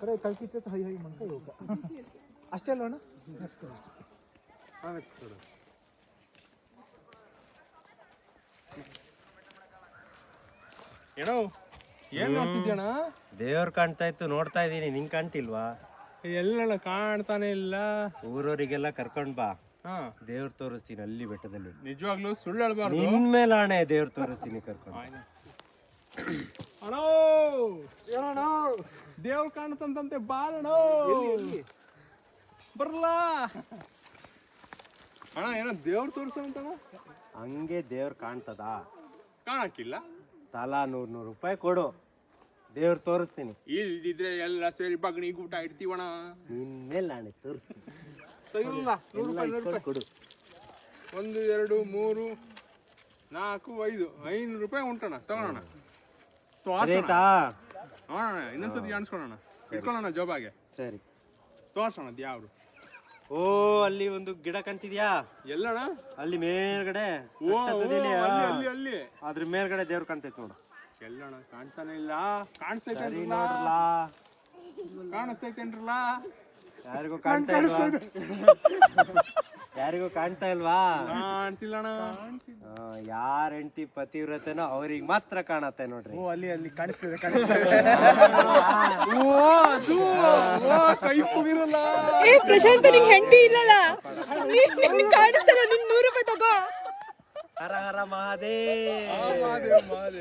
ಬರೀ ಕಲ್ಕಿತ್ತೆ high high ಮಂಕ ಯೋಗ ಅಷ್ಟೇ ಅಲ್ಲ ಅಣ್ಣ ಅಷ್ಟೇ ಏನೋ ಏನ್ ನೋಡ್ತಿದ್ಯಣ್ಣ? ದೇವ್ರು ಕಾಣ್ತಾ ಇತ್ತು, ನೋಡ್ತಾ ಇದೀನಿ. ನಿಂಗ್ ಕಾಣ್ತಿಲ್ವಾ? ಎಲ್ಲ ಕಾಣ್ತಾನೆ ಇಲ್ಲ. ಊರವರಿಗೆಲ್ಲ ಕರ್ಕೊಂಡ್ ಬಾ, ಹಾ ದೇವ್ರು ತೋರಿಸ್ತೀನಿ ಅಲ್ಲಿ ಬೆಟ್ಟದಲ್ಲಿ. ನಿಜವಾಗ್ಲೂ ಸುಳ್ಳು ಹೇಳ್ಬಾರ್ದು. ನಿನ್ ಮೇಲೆ ಆಣೆ, ದೇವ್ರು ತೋರಿಸ್ತೀನಿ ಕರ್ಕೊಂಡು. ಅಣ್ಣೋ ಏನೋ ದೇವ್ರು ಕಾಣ್ತಂತೆ ಬಾರಣ್ಣೋ. ಬರ್ಲಾ ಅಣ್ಣ, ಏನೋ ದೇವ್ರು ತೋರಿಸ್ತಂತಣ್ಣ. ಹಂಗೆ ದೇವ್ರು ಕಾಣ್ತದ? ಕಾಣಕ್ಕಿಲ್ಲ. ತಲಾ 100 ರೂಪಾಯಿ ಕೊಡು, ದೇವ್ರು ತೋರಿಸ್ತೀನಿ. ಇಲ್ದಿದ್ರೆ ಎಲ್ಲ ಸೇರಿ ಬಗಣಿ ಊಟ ಇಡ್ತೀವಣ. ನಿನ್ ಮೇಲೆ ಆಣೆ ತೋರಿಸ್ತೀನಿ. ತೆಗಿಲ್ಲ, 100 ರೂಪಾಯಿ ಕೊಡು. 1 2 3 4 5 500 ರೂಪಾಯಿ ಉಂಟಣ್ಣ. ತಗೋಣ ಆಯ್ತಾ? ನೋಡೋಣ, ಇನ್ನೊಂದ್ಸತಿ ಕಾಣಿಸ್ಕೊಳ್ಳೋಣ. ಇಟ್ಕೊಳ್ಳೋಣ ಜೋಬಾಗೆ. ಸರಿ, ತೋರ್ಸೋಣ ಯಾವ್ದು. ಓ ಅಲ್ಲಿ ಒಂದು ಗಿಡ ಕಾಣ್ತಿದ್ಯಾ? ಎಲ್ಲಣ್ಣ? ಅಲ್ಲಿ ಮೇಲ್ಗಡೆ ಅಲ್ಲಿ ಅದ್ರ ಮೇಲ್ಗಡೆ ದೇವ್ರು ಕಾಣ್ತೈತಿ ನೋಡು. ಎಲ್ಲಣ್ಣ? ಕಾಣ್ತಾನೆ ಇಲ್ಲ. ಕಾಣಿಸ್ತೈತೆ ನೋಡ್ರಲ್ಲ, ಕಾಣಿಸ್ತೈತೇನ್ರಲ್ಲ? ಯಾರಿಗೂ ಕಾಣ್ತಾ ಇಲ್ವಾ? ಯಾರಿಗೂ ಕಾಣ್ತಾ ಇಲ್ವಾ? ಕಾಣ್ತಿಲ್ಲಣ್ಣ. ಯಾರ ಹೆಂಡತಿ ಪತಿವ್ರತೆನೋ ಅವ್ರಿಗೆ ಮಾತ್ರ ಕಾಣತ್ತೆ ನೋಡ್ರಿ. ಓ ಅಲ್ಲಿ ಅಲ್ಲಿ ಕಾಣಿಸ್ತದೆ ಕೈ ಮುಗಿರಲ್ಲ. ಏ ಪ್ರಶಾಂತ್, ನಿಂಗೆ ಹೆಂಡತಿ ಇಲ್ಲಲ್ಲ? ನಿನ್ ಕಾಣಿಸ್ತಲ್ಲ, ನಿನ್ 100 ರೂಪಾಯಿ ತಗೋ. ಹರ ಹರ ಮಹಾದೇವ್. ಮಹಾದೇವ್